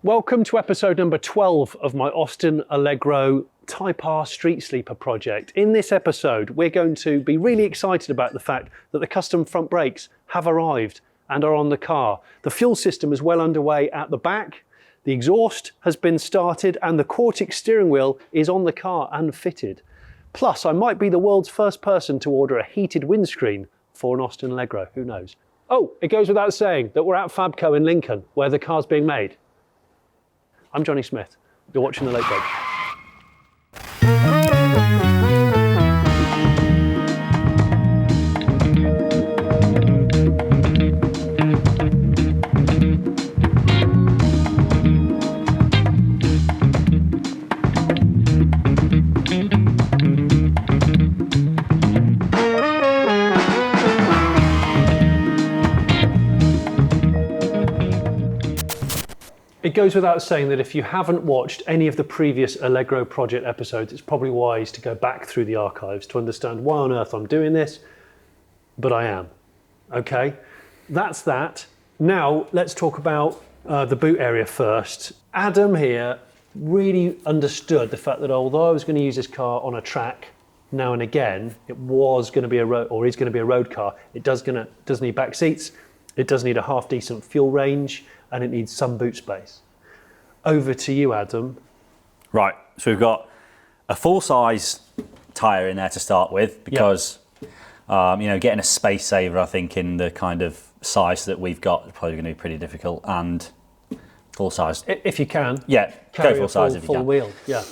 Welcome to episode number 12 of my Austin Allegro Type R Street Sleeper project. In this episode, we're going to be really excited about the fact that the custom front brakes have arrived and are on the car. The fuel system is well underway at the back, the exhaust has been started, and the Quartic steering wheel is on the car and fitted. Plus, I might be the world's first person to order a heated windscreen for an Austin Allegro, who knows? Oh, it goes without saying that we're at Fabco in Lincoln, where the car's being made. I'm Jonny Smith. You're watching The Late Break. It goes without saying that if you haven't watched any of the previous Allegro project episodes, it's probably wise to go back through the archives to understand why on earth I'm doing this, but I am. Okay, that's that. Now let's talk about the boot area first. Adam here really understood the fact that although I was going to use this car on a track now and again, it was going to be a road, or is going to be a road car. It does need back seats, it does need a half decent fuel range, and it needs some boot space. Over to you, Adam. Right, so we've got a full-size tyre in there to start with because, getting a space saver, I think, in the kind of size that we've got is probably going to be pretty difficult, and full-size. If you can. Yeah, go full-size if you can. Full wheel, yeah.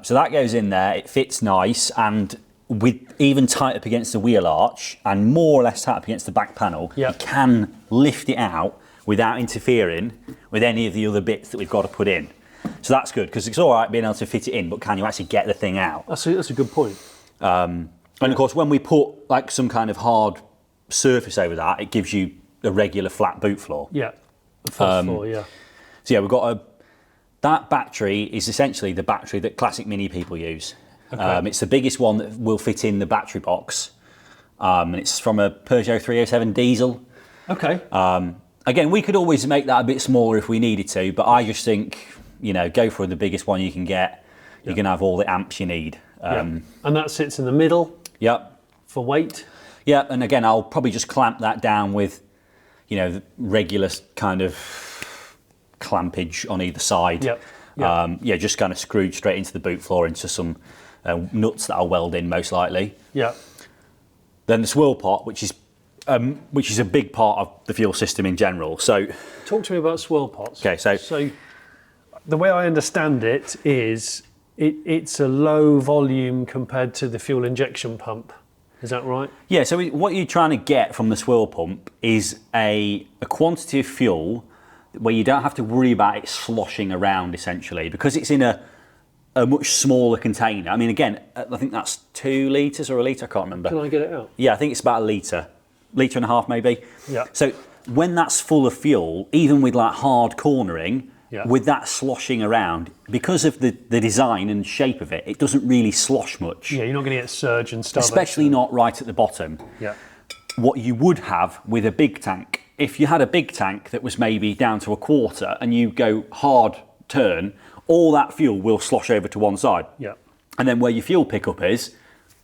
So that goes in there, it fits nice, and with even tight up against the wheel arch and more or less tight up against the back panel, you can lift it out without interfering with any of the other bits that we've got to put in. So that's good, because it's all right being able to fit it in, but can you actually get the thing out? That's a good point. And of course, when we put like some kind of hard surface over that, it gives you a regular flat boot floor. Yeah, flat floor, yeah. So yeah, we've got that battery is essentially the battery that classic Mini people use. Okay. It's the biggest one that will fit in the battery box. And it's from a Peugeot 307 diesel. Okay. Again, we could always make that a bit smaller if we needed to, but I just think, go for the biggest one you can get. You can have all the amps you need. And that sits in the middle. Yep. For weight. Yeah, and again, I'll probably just clamp that down with, the regular kind of clampage on either side. Yep. Just kind of screwed straight into the boot floor into some nuts that I'll weld in most likely. Yeah. Then the swirl pot, which is a big part of the fuel system in general. So, talk to me about swirl pots. Okay, so the way I understand it is it's a low volume compared to the fuel injection pump. Is that right? Yeah. So what you're trying to get from the swirl pump is a quantity of fuel where you don't have to worry about it sloshing around, essentially, because it's in a much smaller container. I mean, again, I think that's 2 litres or a litre. I can't remember. Can I get it out? Yeah, I think it's about a litre and a half maybe. Yeah. So when that's full of fuel, even with like hard cornering, with that sloshing around, because of the design and shape of it, it doesn't really slosh much. Yeah, you're not going to get surge and stuff. Especially not right at the bottom. Yeah. What you would have with a big tank, if you had a big tank that was maybe down to a quarter and you go hard turn, all that fuel will slosh over to one side. Yeah. And then where your fuel pickup is,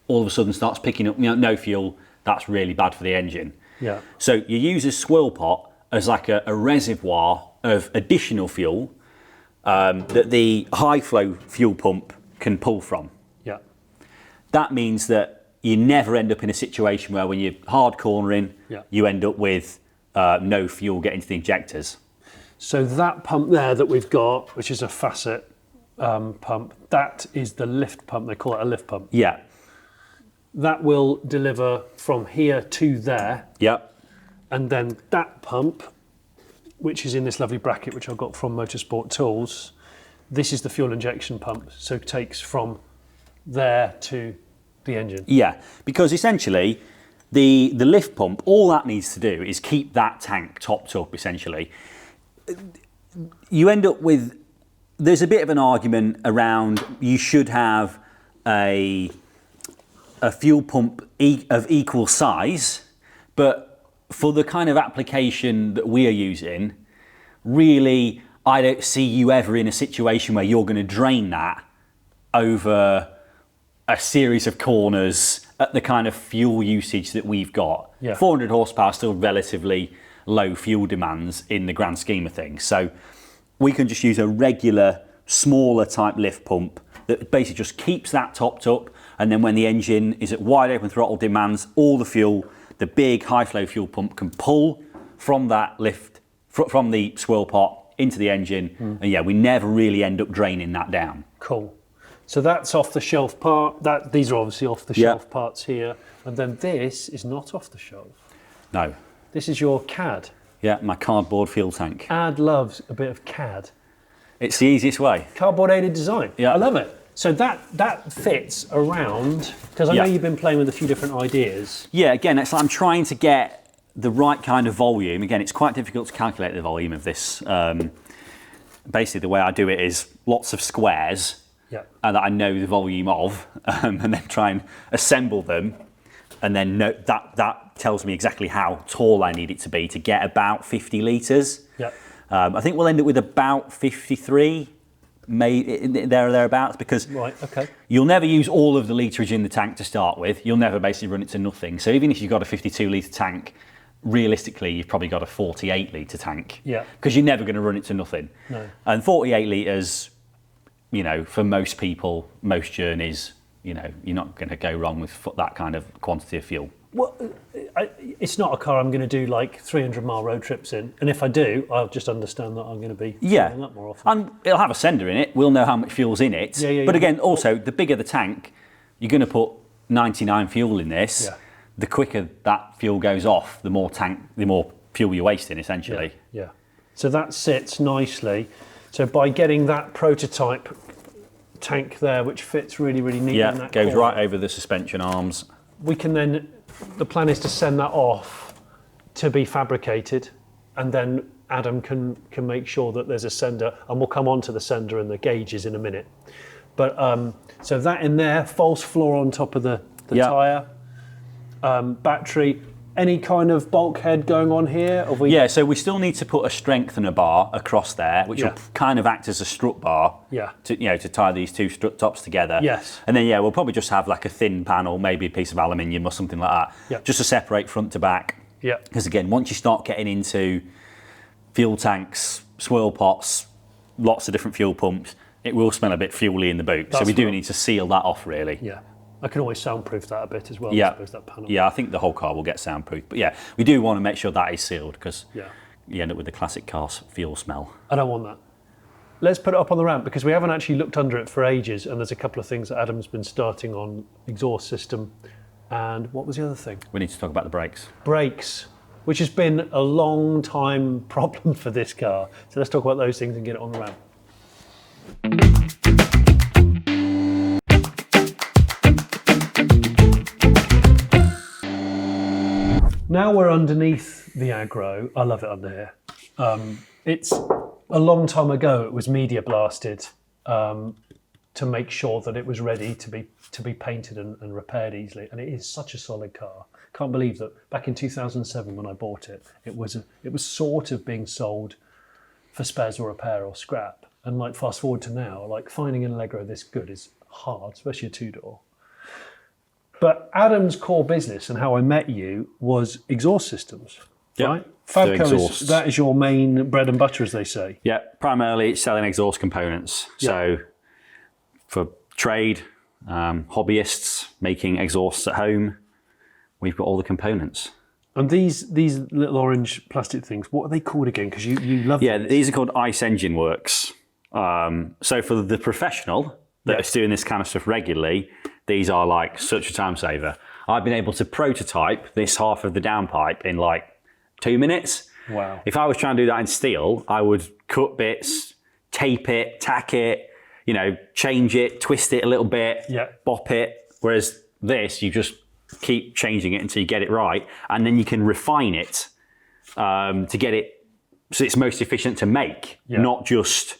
all of a sudden starts picking up, no fuel. That's really bad for the engine. Yeah. So you use a swirl pot as like a reservoir of additional fuel that the high flow fuel pump can pull from. Yeah. That means that you never end up in a situation where when you're hard cornering, you end up with no fuel getting to the injectors. So that pump there that we've got, which is a facet pump, that is the lift pump. They call it a lift pump. Yeah. That will deliver from here to there. Yep. And then that pump, which is in this lovely bracket, which I got from Motorsport Tools, this is the fuel injection pump. So it takes from there to the engine. Yeah, because essentially the lift pump, all that needs to do is keep that tank topped up, essentially. You end up with, there's a bit of an argument around you should have a fuel pump of equal size, but for the kind of application that we are using, really, I don't see you ever in a situation where you're going to drain that over a series of corners at the kind of fuel usage that we've got. 400 horsepower still relatively low fuel demands in the grand scheme of things. So we can just use a regular, smaller type lift pump that basically just keeps that topped up. And then when the engine is at wide open throttle demands, all the fuel, the big high flow fuel pump can pull from that lift, from the swirl pot into the engine. And yeah, we never really end up draining that down. Cool. So that's off the shelf part. These are obviously off the shelf parts here. And then this is not off the shelf. No. This is your CAD. Yeah, my cardboard fuel tank. Ad loves a bit of CAD. It's the easiest way. Cardboard aided design. Yeah. I love it. So that fits around, because I know you've been playing with a few different ideas. Yeah, again, it's like I'm trying to get the right kind of volume. Again, it's quite difficult to calculate the volume of this. Basically, the way I do it is lots of squares that I know the volume of, and then try and assemble them, and then that tells me exactly how tall I need it to be to get about 50 litres. I think we'll end up with about 53, there or thereabouts, because you'll never use all of the litrage in the tank to start with. You'll never basically run it to nothing. So even if you've got a 52 litre tank, realistically you've probably got a 48 litre tank, because you're never going to run it to nothing. And 48 litres, you know, for most people, most journeys, you know, you're not going to go wrong with that kind of quantity of fuel. Well, it's not a car I'm going to do like 300-mile road trips in, and if I do, I'll just understand that I'm going to be filling up more often. And it'll have a sender in it. We'll know how much fuel's in it. But again, also, the bigger the tank, you're going to put 99 fuel in this. The quicker that fuel goes off, the more fuel you're wasting, essentially. So that sits nicely. So by getting that prototype tank there, which fits really, really neatly in that goes corner, right over the suspension arms. We can then, the plan is to send that off to be fabricated, and then Adam can make sure that there's a sender, and we'll come on to the sender and the gauges in a minute. But so that in there, false floor on top of the tyre, battery. Any kind of bulkhead going on here? So we still need to put a strengthener bar across there, which will kind of act as a strut bar to tie these two strut tops together. And then we'll probably just have like a thin panel, maybe a piece of aluminium or something like that, just to separate front to back. Because again, once you start getting into fuel tanks, swirl pots, lots of different fuel pumps, it will smell a bit fuely in the boot. So we do need to seal that off, really. I can always soundproof that a bit as well. I suppose, that panel. I think the whole car will get soundproofed. But we do want to make sure that is sealed, because you end up with the classic car fuel smell. I don't want that. Let's put it up on the ramp, because we haven't actually looked under it for ages, and there's a couple of things that Adam's been starting on: exhaust system, and what was the other thing? We need to talk about the brakes. Brakes, which has been a long time problem for this car. So let's talk about those things and get it on the ramp. Now we're underneath the Aggro. I love it under here. It's a long time ago it was media blasted to make sure that it was ready to be painted and repaired easily. And it is such a solid car. Can't believe that back in 2007 when I bought it, it was sort of being sold for spares or repair or scrap. And like fast forward to now, like finding an Allegro this good is hard, especially a two-door. But Adam's core business and how I met you was exhaust systems, right? Fabco, that is your main bread and butter, as they say. Yeah, primarily it's selling exhaust components. So for trade, hobbyists making exhausts at home, we've got all the components. And these little orange plastic things, what are they called again? Because you love them. These are called ice engine works. So for the professional that's doing this kind of stuff regularly, these are like such a time saver. I've been able to prototype this half of the downpipe in like 2 minutes. Wow. If I was trying to do that in steel, I would cut bits, tape it, tack it, change it, twist it a little bit, bop it. Whereas this, you just keep changing it until you get it right. And then you can refine it to get it so it's most efficient to make, not just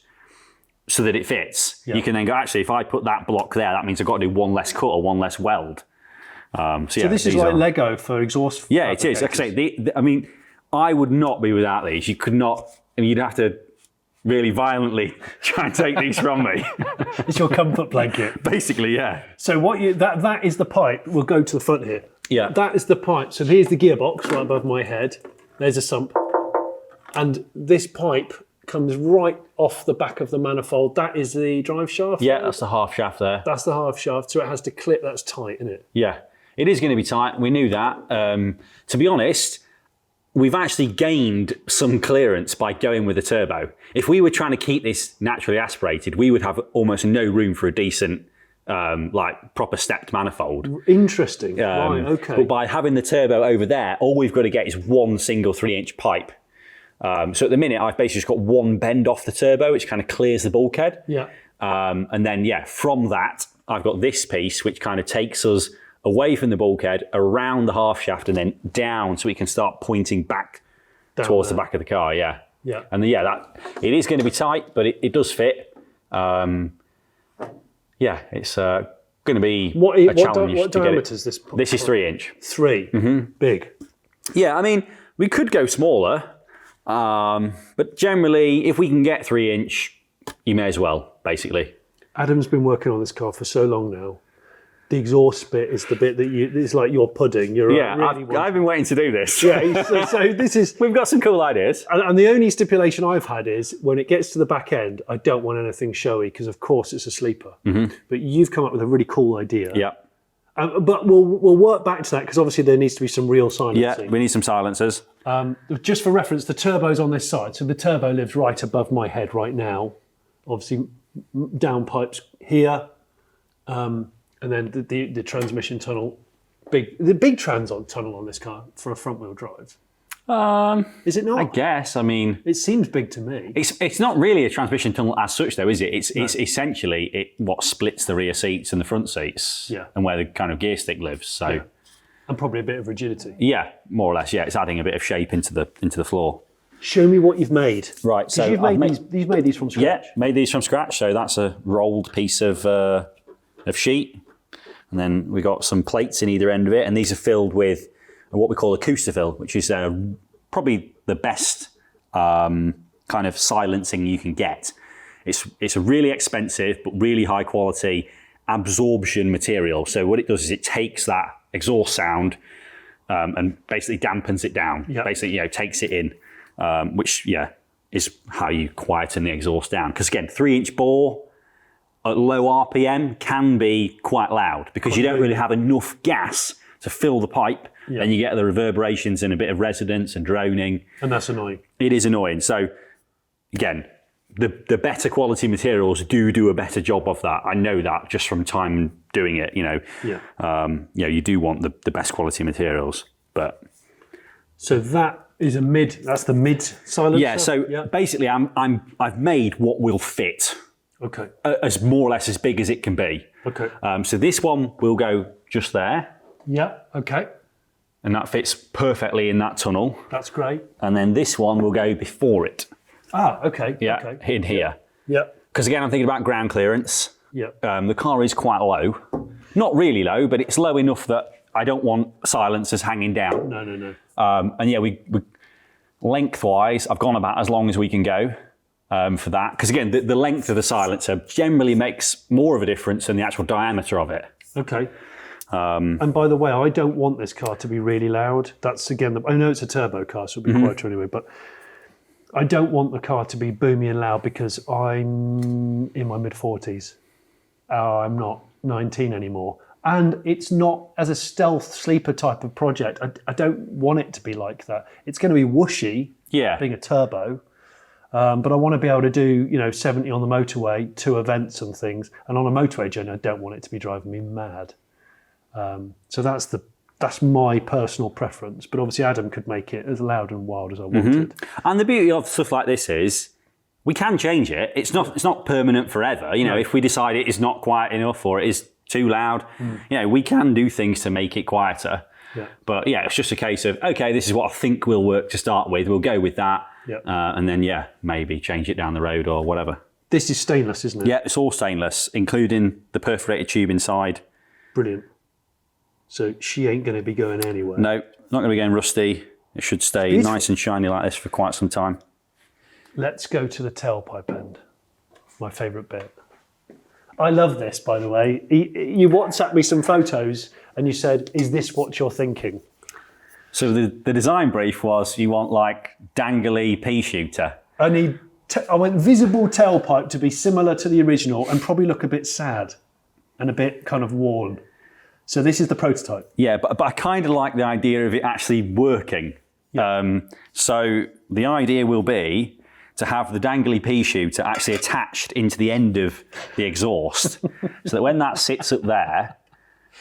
so that it fits. You can then go, actually, if I put that block there, that means I've got to do one less cut or one less weld. So this is like Lego for exhaust. Yeah, it is. Like I say, I mean, I would not be without these. You could not. I mean, you'd have to really violently try and take these from me. It's your comfort blanket. Basically, yeah. So that is the pipe. We'll go to the front here. Yeah. That is the pipe. So here's the gearbox right above my head. There's a sump. And this pipe comes right off the back of the manifold. That is the drive shaft? Yeah, that's the half shaft there. That's the half shaft. So it has to clip. That's tight, isn't it? Yeah. It is going to be tight. We knew that. To be honest, we've actually gained some clearance by going with a turbo. If we were trying to keep this naturally aspirated, we would have almost no room for a decent, like proper stepped manifold. Interesting. Right, okay. But by having the turbo over there, all we've got to get is one single 3-inch pipe. So at the minute, I've basically just got one bend off the turbo, which kind of clears the bulkhead. Yeah. And then, from that, I've got this piece, which kind of takes us away from the bulkhead, around the half shaft, and then down, so we can start pointing back towards the back of the car. Yeah. Yeah. And it is going to be tight, but it does fit. It's going to be a challenge. What diameter is this? This is 3-inch. 3. Mm-hmm. Big. Yeah, I mean, we could go smaller, but generally, if we can get 3-inch, you may as well, basically. Adam's been working on this car for so long now. The exhaust bit is the bit that it's like your pudding. I've been waiting to do this. Yeah, so this is... We've got some cool ideas. And the only stipulation I've had is when it gets to the back end, I don't want anything showy because, of course, it's a sleeper. Mm-hmm. But you've come up with a really cool idea. Yeah. But we'll work back to that because obviously there needs to be some real silencing. Yeah, we need some silencers. Just for reference, the turbo's on this side. So the turbo lives right above my head right now. Obviously, downpipes here. And then the transmission tunnel, the big tunnel on this car for a front wheel drive. Is it not? I guess. I mean, it seems big to me. It's not really a transmission tunnel as such, though, is it? It's essentially what splits the rear seats and the front seats, and where the kind of gear stick lives. So, and probably a bit of rigidity. Yeah, more or less. Yeah, it's adding a bit of shape into the floor. Show me what you've made. Right. So you've made these from scratch. Yeah, made these from scratch. So that's a rolled piece of sheet. And then we got some plates in either end of it, and these are filled with what we call Acoustifill, which is probably the best kind of silencing you can get. It's a really expensive but really high quality absorption material. So what it does is it takes that exhaust sound and basically dampens it down. Yep. Basically, takes it in, which is how you quieten the exhaust down. Because again, 3-inch bore at low RPM can be quite loud because you don't really have enough gas to fill the pipe. Yeah. And you get the reverberations and a bit of resonance and droning. And that's annoying. It is annoying. So again, the better quality materials do a better job of that. I know that just from time doing it, you do want the best quality materials. But so that's the mid silencer? Yeah, so basically I've made what will fit. Okay. As more or less as big as it can be. Okay. So this one will go just there. Yeah, okay. And that fits perfectly in that tunnel. That's great. And then this one will go before it. Ah, okay. Yeah, okay. in here. Yeah. Because again, I'm thinking about ground clearance. Yeah. The car is quite low. Not really low, but it's low enough that I don't want silencers hanging down. No. And we lengthwise, I've gone about as long as we can go. For that, because again, the length of the silencer generally makes more of a difference than the actual diameter of it. Okay. And by the way, I don't want this car to be really loud. That's again, I know it's a turbo car, so it'll be quieter anyway, but I don't want the car to be boomy and loud because I'm in my mid-40s. I'm not 19 anymore. And it's not as a stealth sleeper type of project. I don't want it to be like that. It's going to be whooshy, being a turbo. But I want to be able to do, 70 on the motorway, 2 events and things. And on a motorway journey, I don't want it to be driving me mad. So that's my personal preference. But obviously, Adam could make it as loud and wild as I wanted. And the beauty of stuff like this is we can change it. It's not permanent forever. If we decide it is not quiet enough or it is too loud, we can do things to make it quieter. Yeah. But it's just a case of, okay, this is what I think will work to start with. We'll go with that. Yeah. And then, maybe change it down the road or whatever. This is stainless, isn't it? Yeah, it's all stainless, including the perforated tube inside. Brilliant. So she ain't going to be going anywhere. No, not going to be getting rusty. It should stay nice and shiny like this for quite some time. Let's go to the tailpipe end. My favourite bit. I love this, by the way. You WhatsApped me some photos and you said, is this what you're thinking? So the design brief was you want like dangly pea shooter. I want visible tailpipe to be similar to the original and probably look a bit sad and a bit kind of worn. So this is the prototype. Yeah, but I kind of like the idea of it actually working. Yeah. So the idea will be to have the dangly pea shooter actually attached into the end of the exhaust so that when that sits up there,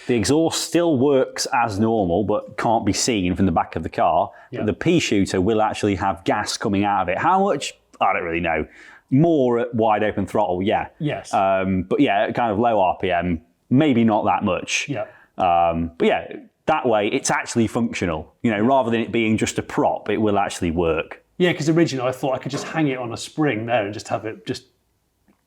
the exhaust still works as normal but can't be seen from the back of the car. Yeah. But the pea shooter will actually have gas coming out of it. How much? I don't really know. More at wide open throttle, yeah. Yes. But yeah, kind of low RPM, maybe not that much. Yeah. But yeah, that way it's actually functional. You know, rather than it being just a prop, it will actually work. Yeah, because originally I thought I could just hang it on a spring there and just have it just,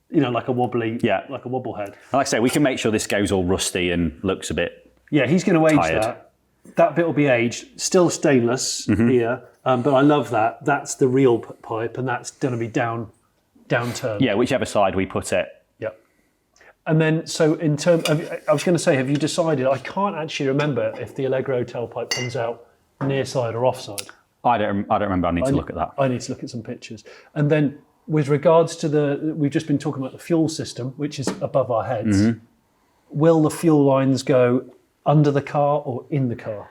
you know, like a wobbly, like a wobble head. Like I say, we can make sure this goes all rusty and looks a bit Yeah, he's going to age tired. that. That bit will be aged. Still stainless here, but I love that. That's the real pipe, and that's going to be downturned. Yeah, whichever side we put it. Yep. And then, so in terms, I was going to say, have you decided? I can't actually remember if the Allegro tailpipe comes out near side or offside. I don't remember. I need to look at that. I need to look at some pictures. And then, with regards to we've just been talking about the fuel system, which is above our heads. Will the fuel lines go under the car or in the car?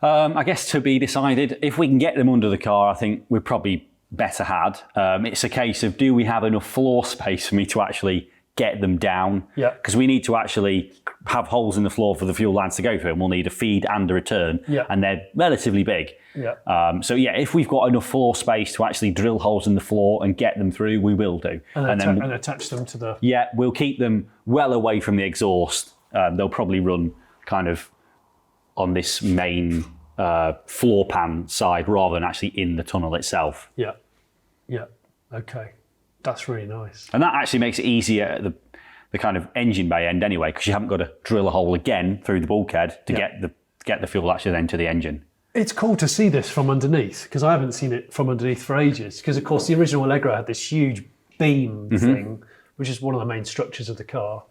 I guess to be decided. If we can get them under the car, I think we're probably better had. It's a case of, do we have enough floor space for me to actually get them down? Yeah. Because we need to actually have holes in the floor for the fuel lines to go through, and we'll need a feed and a return. Yeah. And they're relatively big. Yeah. So yeah, if we've got enough floor space to actually drill holes in the floor and get them through, we will do. And attach them to the... Yeah, we'll keep them well away from the exhaust. They'll probably run kind of on this main floor pan side rather than actually in the tunnel itself. Yeah. Yeah. Okay. That's really nice. And that actually makes it easier at the kind of engine bay end anyway, because you haven't got to drill a hole again through the bulkhead to get the fuel actually then to the engine. It's cool to see this from underneath, because I haven't seen it from underneath for ages. Because of course the original Allegro had this huge beam thing, which is one of the main structures of the car.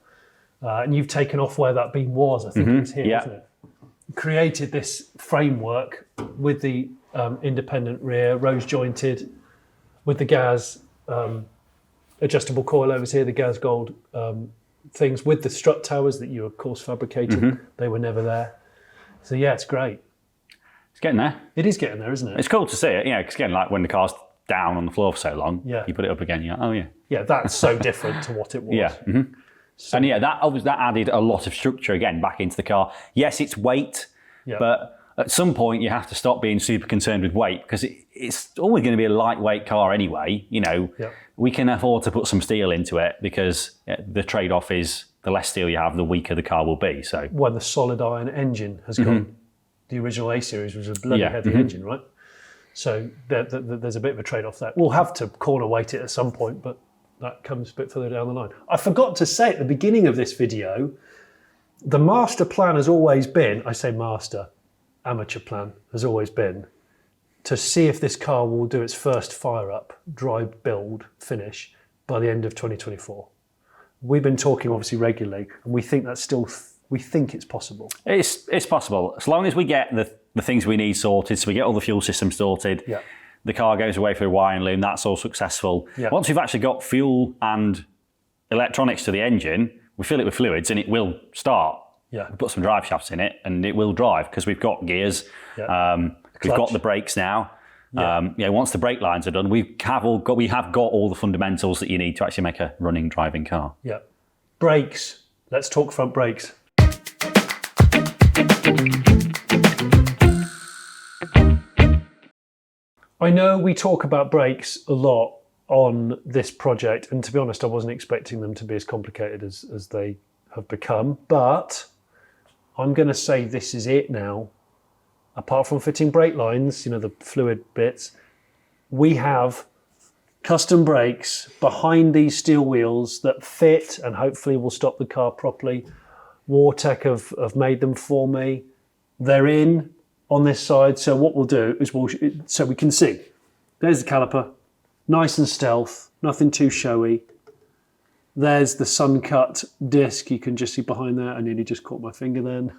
And you've taken off where that beam was. I think it was here, wasn't it? Created this framework with the independent rear, rose jointed, with the gas adjustable coilovers here, the gas gold things, with the strut towers that you of course fabricated. They were never there. So yeah, it's great. It's getting there. It is getting there, isn't it? It's cool to see it, because again, like when the car's down on the floor for so long, Yeah. you put it up again, you're like, oh yeah. Yeah, that's so different to what it was. Yeah. So, and yeah, that added a lot of structure again back into the car. Yes, it's weight, but at some point you have to stop being super concerned with weight, because it's always going to be a lightweight car anyway. You know, we can afford to put some steel into it, because the trade-off is the less steel you have, the weaker the car will be. So when the solid iron engine has gone, the original A series was a bloody heavy engine, right? So there's a bit of a trade-off there. We'll have to corner weight it at some point, but that comes a bit further down the line. I forgot to say at the beginning of this video, the master plan has always been, I say master, amateur plan has always been, to see if this car will do its first fire up, dry build, finish by the end of 2024. We've been talking obviously regularly, and we think that's still, we think it's possible. It's possible, as long as we get the things we need sorted, so we get all the fuel systems sorted. Yeah. The car goes away for a wiring loom, that's all successful. Yeah. Once we've actually got fuel and electronics to the engine, we fill it with fluids and it will start. Yeah. We put some drive shafts in it and it will drive, because we've got gears. Yeah. We've got the brakes now. Yeah. Once the brake lines are done, we have got all the fundamentals that you need to actually make a running, driving car. Yeah. Brakes. Let's talk front brakes. I know we talk about brakes a lot on this project, and to be honest, I wasn't expecting them to be as complicated as they have become, but I'm going to say this is it now. Apart from fitting brake lines, the fluid bits, we have custom brakes behind these steel wheels that fit and hopefully will stop the car properly. Wartech have made them for me. They're in on this side. So what we'll do is so we can see. There's the caliper, nice and stealth, nothing too showy. There's the sun-cut disc. You can just see behind there. I nearly just caught my finger then.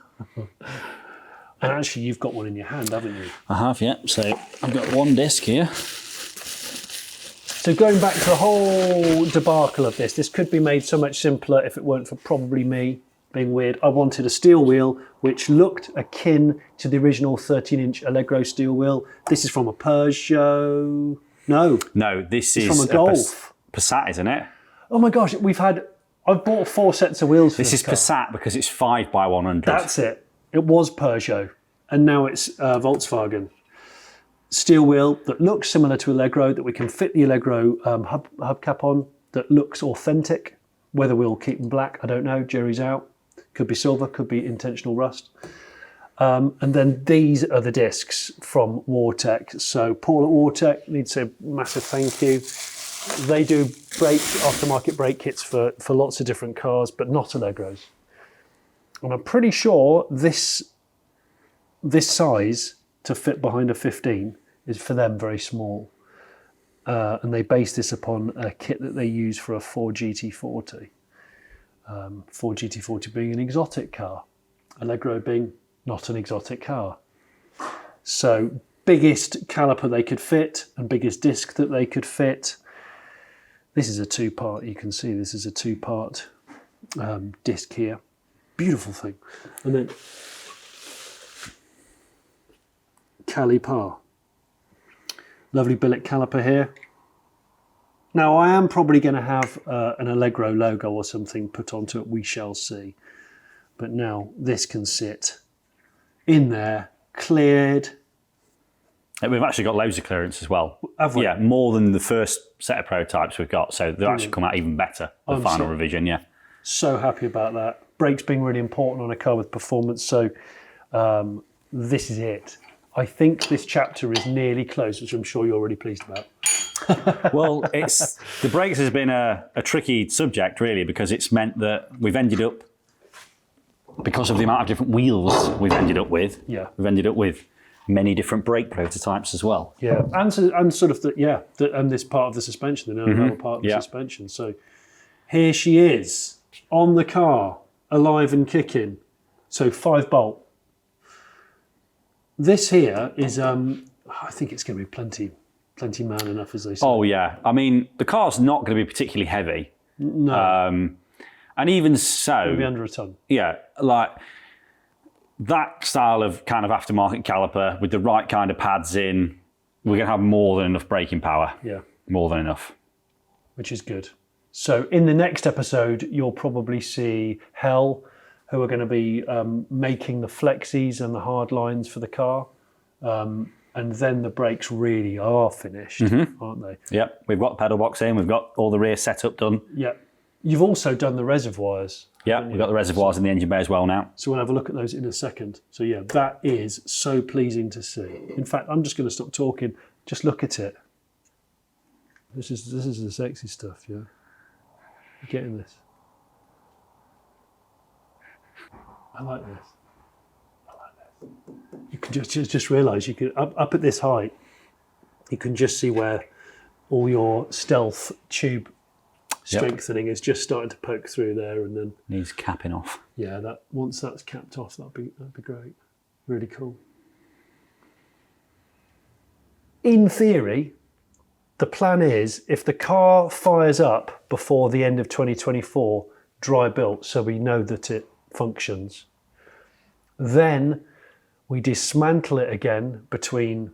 And actually, you've got one in your hand, haven't you? I have, yeah. So I've got one disc here. So going back to the whole debacle of this could be made so much simpler if it weren't for probably me being weird. I wanted a steel wheel which looked akin to the original 13-inch Allegro steel wheel. This is from a Peugeot. No, this is from a Golf. Passat, isn't it? Oh my gosh, I've bought 4 sets of wheels for this is car. Passat because it's 5x100. That's it. It was Peugeot, and now it's Volkswagen. Steel wheel that looks similar to Allegro, that we can fit the Allegro hubcap on, that looks authentic. Whether we'll keep them black, I don't know. Jury's out. Could be silver, could be intentional rust. And then these are the discs from Wartech. So Paul at Wartech needs a massive thank you. They do aftermarket brake kits for lots of different cars, but not Allegros. And I'm pretty sure this size to fit behind a 15 is for them very small. And they base this upon a kit that they use for a Ford GT40. Ford GT40 being an exotic car, Allegro being not an exotic car. So biggest caliper they could fit and biggest disc that they could fit. This is a 2-part, you can see this is a 2-part disc here. Beautiful thing. And then caliper. Lovely billet caliper here. Now I am probably going to have an Allegro logo or something put onto it, we shall see. But now this can sit in there, cleared. We've actually got loads of clearance as well. Have we? Yeah, more than the first set of prototypes we've got. So they'll actually come out even better, the final revision, yeah. So happy about that. Brakes being really important on a car with performance. So this is it. I think this chapter is nearly closed, which I'm sure you're really pleased about. Well, the brakes has been a tricky subject, really, because it's meant that we've ended up, because of the amount of different wheels we've ended up with, we've ended up with many different brake prototypes as well. Yeah, and sort of and this part of the suspension, the lower part of the suspension. So here she is on the car, alive and kicking. So 5-bolt. This here is, I think it's going to be plenty man enough, as they say. Oh yeah, I mean the car's not going to be particularly heavy. No. And even so, It'll be under a ton. Yeah, like that style of kind of aftermarket caliper with the right kind of pads in, we're going to have more than enough braking power. Yeah. More than enough. Which is good. So in the next episode, you'll probably see Hell, who are going to be making the flexies and the hard lines for the car. And then the brakes really are finished, aren't they? Yep, we've got the pedal box in, we've got all the rear setup done. Yep. You've also done the reservoirs. Yeah, we've got the reservoirs in the engine bay as well now. So we'll have a look at those in a second. So yeah, that is so pleasing to see. In fact, I'm just going to stop talking. Just look at it. This is the sexy stuff, yeah. You're getting this. I like this. You can just realise you can up at this height. You can just see where all your stealth tube strengthening is just starting to poke through there, and then needs capping off. Yeah, that once that's capped off, that'd be great. Really cool. In theory, the plan is if the car fires up before the end of 2024, dry built, so we know that it functions, then we dismantle it again between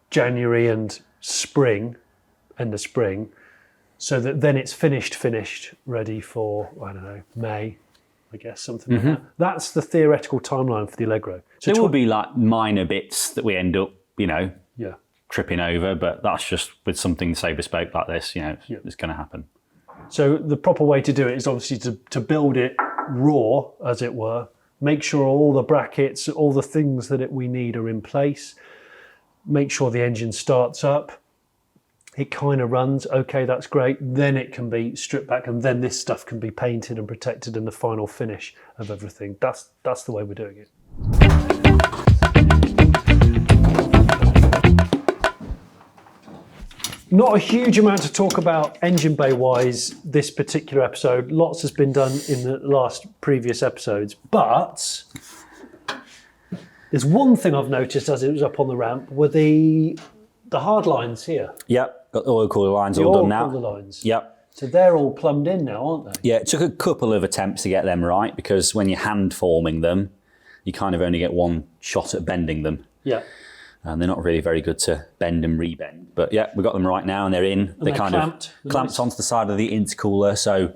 January and spring, end of spring, so that then it's finished, ready for, I don't know, May, I guess, something like that. That's the theoretical timeline for the Allegro. So there will be like minor bits that we end up, tripping over, but that's just with something, say, bespoke like this, it's going to happen. So the proper way to do it is obviously to build it raw, as it were, make sure all the brackets, all the things that we need are in place, make sure the engine starts up, it kind of runs, okay, that's great, then it can be stripped back, and then this stuff can be painted and protected in the final finish of everything. That's the way we're doing it. Not a huge amount to talk about engine bay wise this particular episode. Lots has been done in the previous episodes, but there's one thing I've noticed as it was up on the ramp were the hard lines here. Yep, got the oil cooler lines all done now. The lines. Yep. So they're all plumbed in now, aren't they? Yeah, it took a couple of attempts to get them right because when you're hand forming them, you kind of only get one shot at bending them. Yeah. And they're not really very good to bend and rebend. But yeah, we've got them right now and they're in. They're kind of clamped onto the side of the intercooler, so you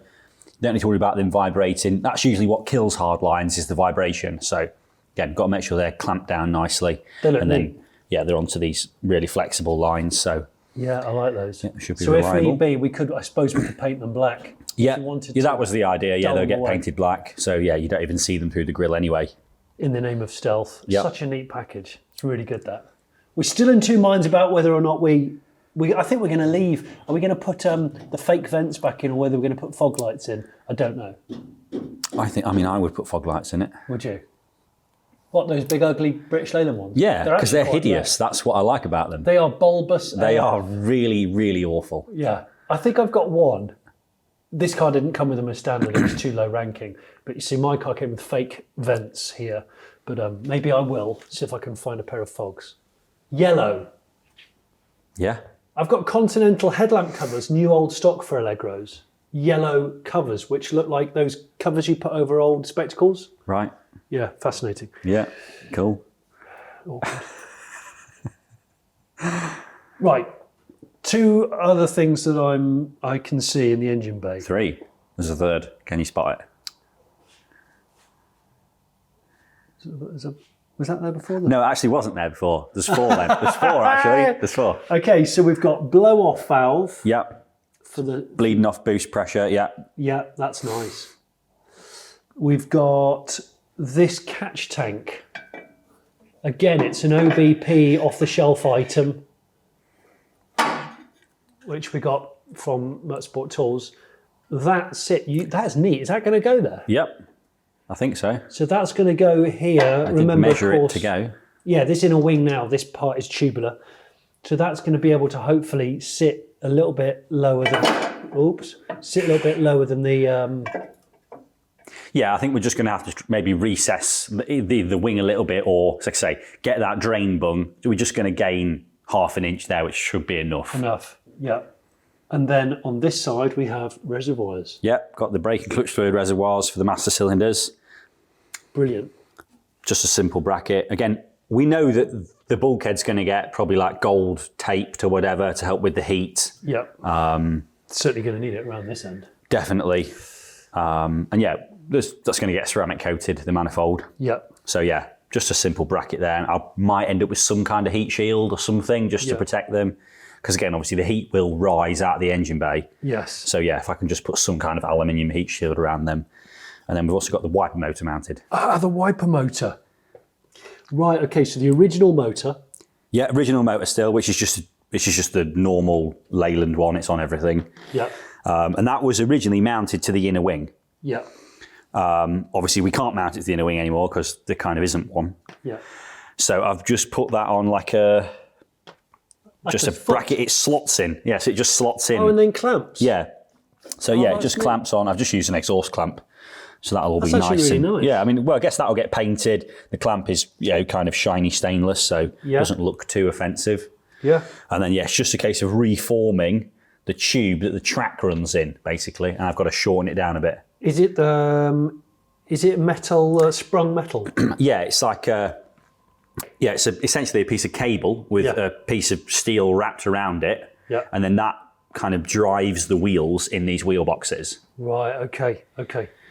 don't need to worry about them vibrating. That's usually what kills hard lines is the vibration. So again, got to make sure they're clamped down nicely. They look and then, neat. yeah, they're onto these really flexible lines. So yeah, I like those. Yeah, should be so reliable. if need be, I suppose we could paint them black. Yeah, that was the idea. Yeah, they'll get away. painted black. So yeah, you don't even see them through the grille anyway. In the name of stealth. Yep. Such a neat package. It's really good, that. We're still in two minds about whether or not I think we're going to leave. Are we going to put the fake vents back in or whether we're going to put fog lights in? I don't know. I would put fog lights in it. Would you? What, those big ugly British Leyland ones? Yeah, because they're quite hideous. rare. That's what I like about them. They are bulbous. They are really, really awful. Yeah. I think I've got one. This car didn't come with them as standard. It was too low ranking. But you see, my car came with fake vents here. But maybe I will see if I can find a pair of fogs. Yellow. Yeah. I've got Continental headlamp covers, new old stock for Allegros. Yellow covers, which look like those covers you put over old spectacles. Right. Yeah, fascinating. Yeah, cool. Awkward. Right. Two other things that I can see in the engine bay. 3. There's a third. Can you spot it? Was that there before? No, it actually wasn't there before. There's 4 then. There's 4 actually. There's 4. Okay, so we've got blow-off valve. Yep. For the Bleeding off boost pressure. Yeah. Yeah, that's nice. We've got this catch tank. Again, it's an OBP off-the-shelf item, which we got from Motorsport Tools. That's it. That's neat. Is that going to go there? Yep. I think so. So that's going to go here. I did measure it to go. Yeah, this in a wing now. This part is tubular. So that's going to be able to hopefully sit a little bit lower than... sit a little bit lower than the... Yeah, I think we're just going to have to maybe recess the wing a little bit or, like I say, get that drain bung. We're just going to gain half an inch there, which should be enough. Enough, yeah. And then on this side, we have reservoirs. Yep, got the brake and clutch fluid reservoirs for the master cylinders. Brilliant. Just a simple bracket. Again, we know that the bulkhead's going to get probably like gold taped or whatever to help with the heat. Yep. Certainly going to need it around this end. Definitely. And yeah, that's going to get ceramic coated, the manifold. Yep. So yeah, just a simple bracket there. And I might end up with some kind of heat shield or something just to protect them. Because again, obviously the heat will rise out of the engine bay. Yes. So yeah, if I can just put some kind of aluminium heat shield around them. And then we've also got the wiper motor mounted. Ah, the wiper motor. Right, okay, so the original motor. Yeah, original motor still, which is just the normal Leyland one. It's on everything. Yeah. And that was originally mounted to the inner wing. Yeah. Obviously, we can't mount it to the inner wing anymore because there kind of isn't one. Yeah. So I've just put that on like a bracket. It slots in. Yes, it just slots in. Oh, and then clamps. Yeah. So yeah, it just clamps on. I've just used an exhaust clamp. So that'll all be That's nice. actually really nice. Yeah, I mean, well, I guess that'll get painted. The clamp is, kind of shiny stainless, so it doesn't look too offensive. Yeah. And then, it's just a case of reforming the tube that the track runs in, basically, and I've got to shorten it down a bit. Is it metal, sprung metal? Yeah, it's like it's essentially a piece of cable with a piece of steel wrapped around it, and then that kind of drives the wheels in these wheel boxes. Right, okay.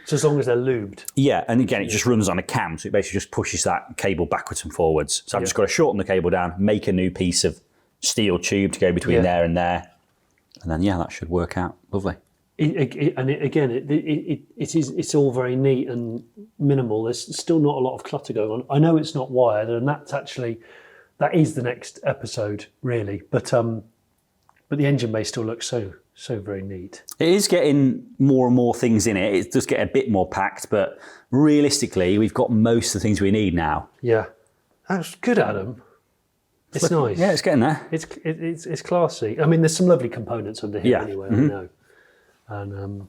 So as long as they're lubed. Yeah, and again, it just runs on a cam, so it basically just pushes that cable backwards and forwards. So I've just got to shorten the cable down, make a new piece of steel tube to go between there, and then that should work out lovely. It's all very neat and minimal. There's still not a lot of clutter going on. I know it's not wired, and that is the next episode, really. But the engine bay still looks so very neat. It is getting more and more things in it. It does get a bit more packed, but realistically, we've got most of the things we need now. Yeah, that's good, Adam. It's nice. Yeah, it's getting there. It's classy. I mean, there's some lovely components under here anyway, I know. And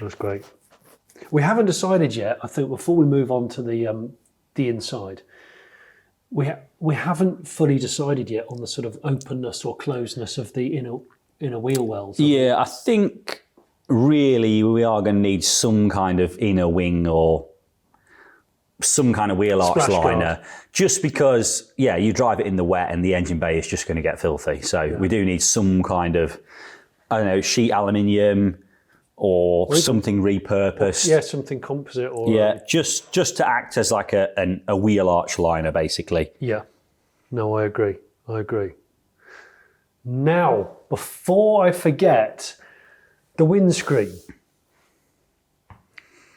that's great. We haven't decided yet, I think, before we move on to the inside, we haven't fully decided yet on the sort of openness or closeness of the inner wheel wells. Yeah, I think really we are going to need some kind of inner wing or some kind of wheel arch liner, just because, you drive it in the wet and the engine bay is just going to get filthy. So we do need some kind of, I don't know, sheet aluminium or something repurposed. Something composite. Or just to act as like a wheel arch liner, basically. Yeah. No, I agree. Now, before I forget, the windscreen.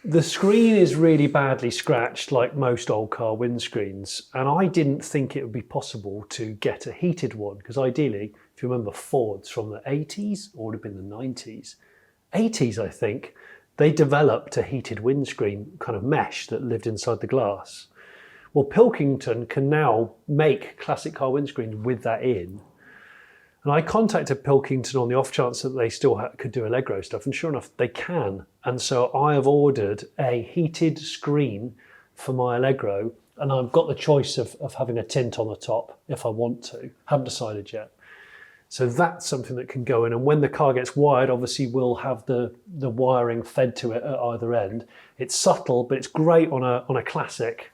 The screen is really badly scratched, like most old car windscreens, and I didn't think it would be possible to get a heated one, because ideally, if you remember Fords from the 80s, or would have been the 90s, 80s I think, they developed a heated windscreen kind of mesh that lived inside the glass. Well, Pilkington can now make classic car windscreens with that in. And I contacted Pilkington on the off chance that they still could do Allegro stuff, and sure enough, they can. And so I have ordered a heated screen for my Allegro, and I've got the choice of having a tint on the top if I want to. Haven't decided yet. So that's something that can go in, and when the car gets wired, obviously we'll have the wiring fed to it at either end. It's subtle, but it's great on a classic.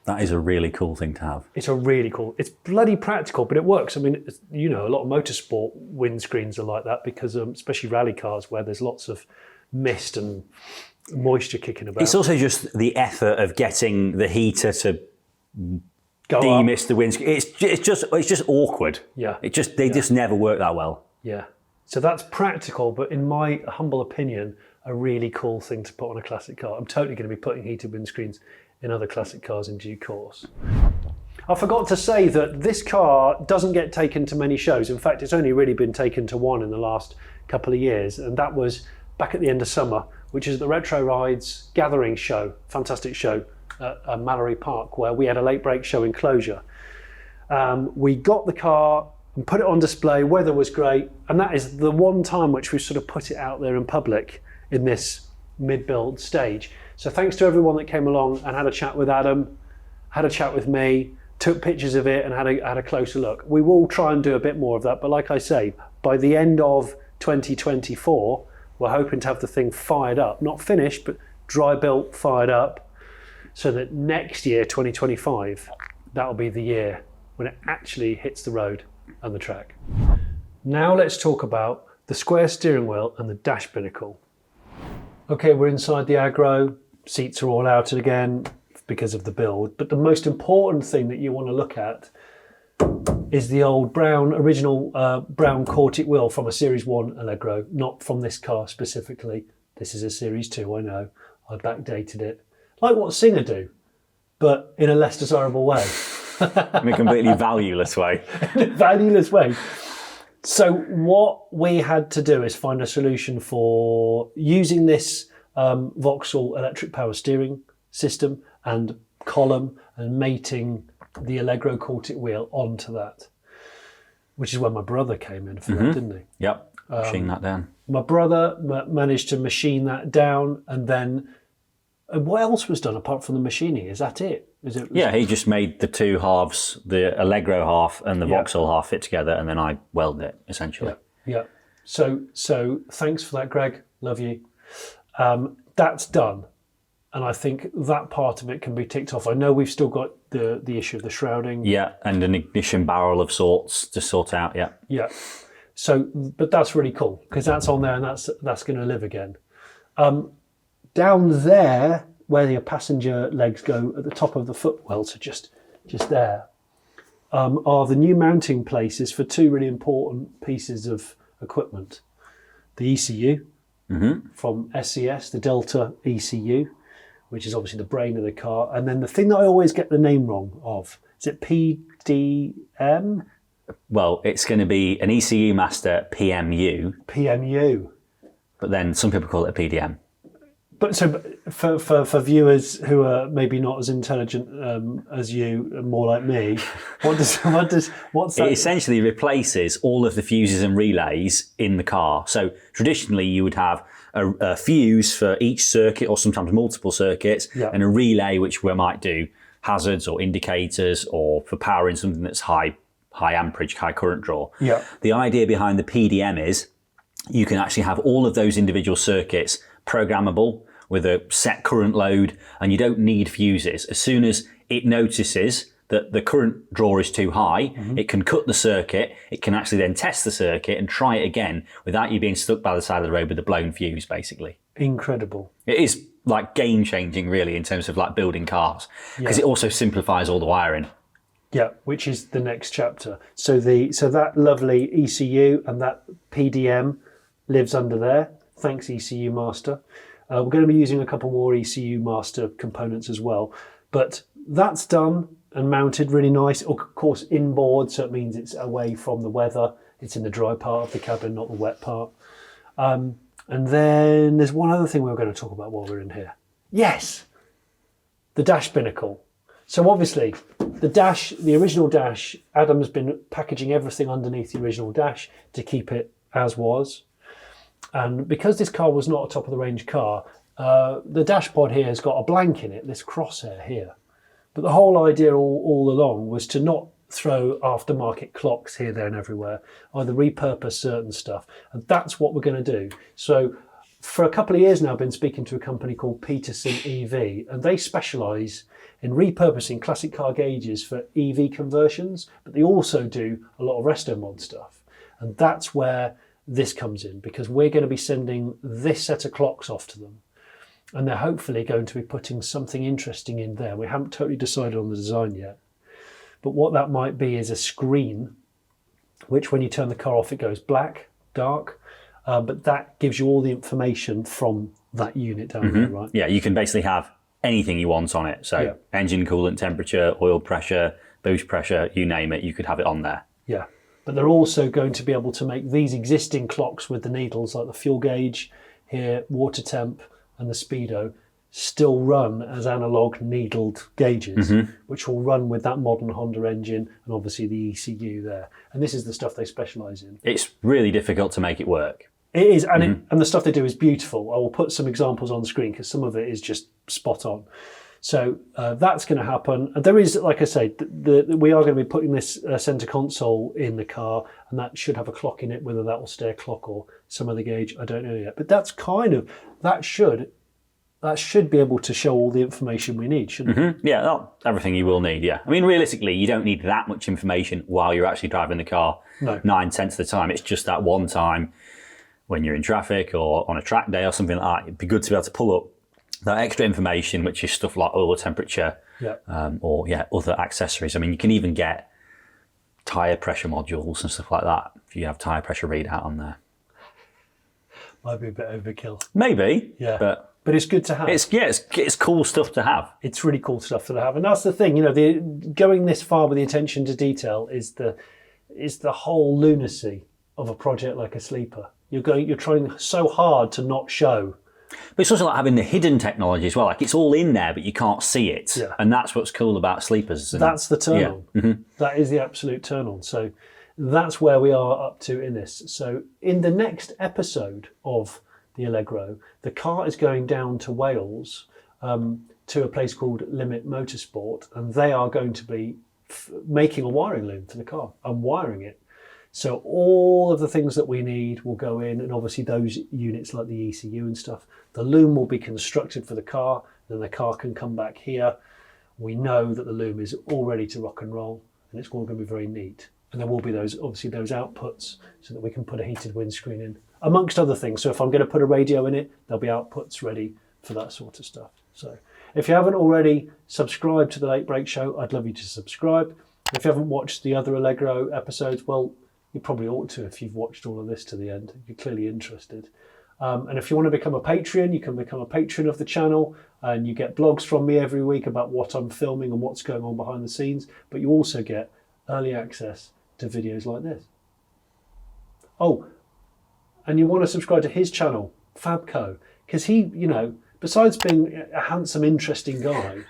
That is a really cool thing to have. It's it's bloody practical, but it works. I mean, a lot of motorsport windscreens are like that because especially rally cars where there's lots of mist and moisture kicking about. It's also just the effort of getting the heater to demist the windscreen. It's just awkward. Yeah. They just never work that well. Yeah. So that's practical, but in my humble opinion, a really cool thing to put on a classic car. I'm totally going to be putting heated windscreens in other classic cars in due course. I forgot to say that this car doesn't get taken to many shows. In fact, it's only really been taken to one in the last couple of years, and that was back at the end of summer, which is the Retro Rides Gathering Show, fantastic show at Mallory Park, where we had a late break show enclosure. We got the car and put it on display, weather was great, and that is the one time which we sort of put it out there in public in this mid-build stage. So thanks to everyone that came along and had a chat with Adam, had a chat with me, took pictures of it and had a closer look. We will try and do a bit more of that, but like I say, by the end of 2024, we're hoping to have the thing fired up, not finished, but dry built, fired up, so that next year, 2025, that'll be the year when it actually hits the road and the track. Now let's talk about the square steering wheel and the dash binnacle. Okay, we're inside the aggro, seats are all out again because of the build, but the most important thing that you want to look at is the old original brown Cortic wheel from a Series 1 Allegro, not from this car specifically. This is a Series 2, I know. I backdated it. Like what Singer do, but in a less desirable way. In a completely valueless way. In a valueless way. So what we had to do is find a solution for using this Vauxhall electric power steering system and column and mating the Allegro Cortic wheel onto that, which is when my brother came in for that, didn't he? Yep, machine that down. My brother managed to machine that down, and then what else was done apart from the machining? Is that it? He just made the two halves, the Allegro half and the Vauxhall half fit together, and then I welded it, essentially. Yeah. So thanks for that, Greg. Love you. That's done. And I think that part of it can be ticked off. I know we've still got the issue of the shrouding. Yeah, and an ignition barrel of sorts to sort out, Yeah. So, but that's really cool, because that's on there and that's going to live again. Down there, where your passenger legs go at the top of the footwell, so just there, are the new mounting places for two really important pieces of equipment. The ECU from SES, the Delta ECU, which is obviously the brain of the car. And then the thing that I always get the name wrong of, is it PDM? Well, it's going to be an ECU master PMU. PMU. But then some people call it a PDM. But so for viewers who are maybe not as intelligent as you, and more like me, what's that? It essentially replaces all of the fuses and relays in the car. So traditionally you would have a fuse for each circuit, or sometimes multiple circuits, and a relay which we might do hazards or indicators, or for powering something that's high amperage, high current draw. Yeah. The idea behind the PDM is you can actually have all of those individual circuits programmable with a set current load, and you don't need fuses. As soon as it notices that the current draw is too high, it can cut the circuit, it can actually then test the circuit and try it again without you being stuck by the side of the road with a blown fuse, basically. Incredible. It is like game changing, really, in terms of like building cars, because it also simplifies all the wiring. Yeah, which is the next chapter. So that lovely ECU and that PDM lives under there. Thanks, ECU Master. We're going to be using a couple more ECU Master components as well. But that's done and mounted really nice. Of course, inboard, so it means it's away from the weather. It's in the dry part of the cabin, not the wet part. And then there's one other thing we were going to talk about while we're in here. Yes, the dash binnacle. So obviously, the original dash, Adam's been packaging everything underneath the original dash to keep it as was. And because this car was not a top-of-the-range car, the dash pod here has got a blank in it, this crosshair here. But the whole idea all along was to not throw aftermarket clocks here, there and everywhere, either repurpose certain stuff. And that's what we're going to do. So for a couple of years now, I've been speaking to a company called Peterson EV, and they specialise in repurposing classic car gauges for EV conversions, but they also do a lot of resto mod stuff. And that's where this comes in, because we're going to be sending this set of clocks off to them, and they're hopefully going to be putting something interesting in there. We haven't totally decided on the design yet, but what that might be is a screen which, when you turn the car off, it goes black, dark, but that gives you all the information from that unit down there, right? Yeah, you can basically have anything you want on it. So engine coolant temperature, oil pressure, boost pressure, you name it, you could have it on there. Yeah. But they're also going to be able to make these existing clocks with the needles, like the fuel gauge here, water temp, and the speedo, still run as analog needled gauges, which will run with that modern Honda engine and obviously the ECU there. And this is the stuff they specialise in. It's really difficult to make it work. It is, and and the stuff they do is beautiful. I will put some examples on the screen because some of it is just spot on. So that's going to happen. And there is, like I say, we are going to be putting this centre console in the car, and that should have a clock in it. Whether that will stay a clock or some other gauge, I don't know yet. But that's that should be able to show all the information we need, shouldn't it? Yeah, everything you will need, yeah. I mean, realistically, you don't need that much information while you're actually driving the car. No. 9/10 of the time. It's just that one time when you're in traffic or on a track day or something like that. It'd be good to be able to pull up that extra information, which is stuff like oil temperature or other accessories. I mean, you can even get tyre pressure modules and stuff like that if you have tyre pressure readout on there. Might be a bit overkill. Maybe, yeah, but it's good to have. It's cool stuff to have. It's really cool stuff to have, and that's the thing. You know, going this far with the attention to detail is the whole lunacy of a project like a sleeper. You're trying so hard to not show. But it's also like having the hidden technology as well. Like it's all in there, but you can't see it. Yeah. And that's what's cool about sleepers. That's the turn on. That is the absolute turn on. So that's where we are up to in this. So in the next episode of the Allegro, the car is going down to Wales to a place called Limit Motorsport, and they are going to be making a wiring loom for the car and wiring it. So all of the things that we need will go in, and obviously those units like the ECU and stuff. The loom will be constructed for the car, then the car can come back here. We know that the loom is all ready to rock and roll, and it's all going to be very neat. And there will be those outputs so that we can put a heated windscreen in, amongst other things. So if I'm going to put a radio in it, there'll be outputs ready for that sort of stuff. So if you haven't already subscribed to the Late Break Show, I'd love you to subscribe. If you haven't watched the other Allegro episodes, well, you probably ought to if you've watched all of this to the end. You're clearly interested. And if you want to become a Patreon, you can become a patron of the channel, and you get blogs from me every week about what I'm filming and what's going on behind the scenes. But you also get early access to videos like this. Oh, and you want to subscribe to his channel, Fabco, because he, besides being a handsome, interesting guy,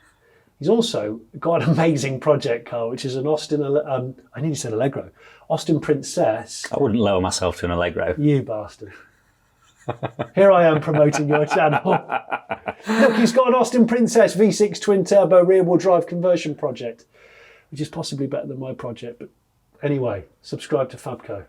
he's also got an amazing project car, which is an Austin, I nearly said Allegro, Austin Princess. I wouldn't lower myself to an Allegro. You bastard. Here I am promoting your channel. Look, he's got an Austin Princess V6 twin turbo rear wheel drive conversion project, which is possibly better than my project. But anyway, subscribe to Fabco.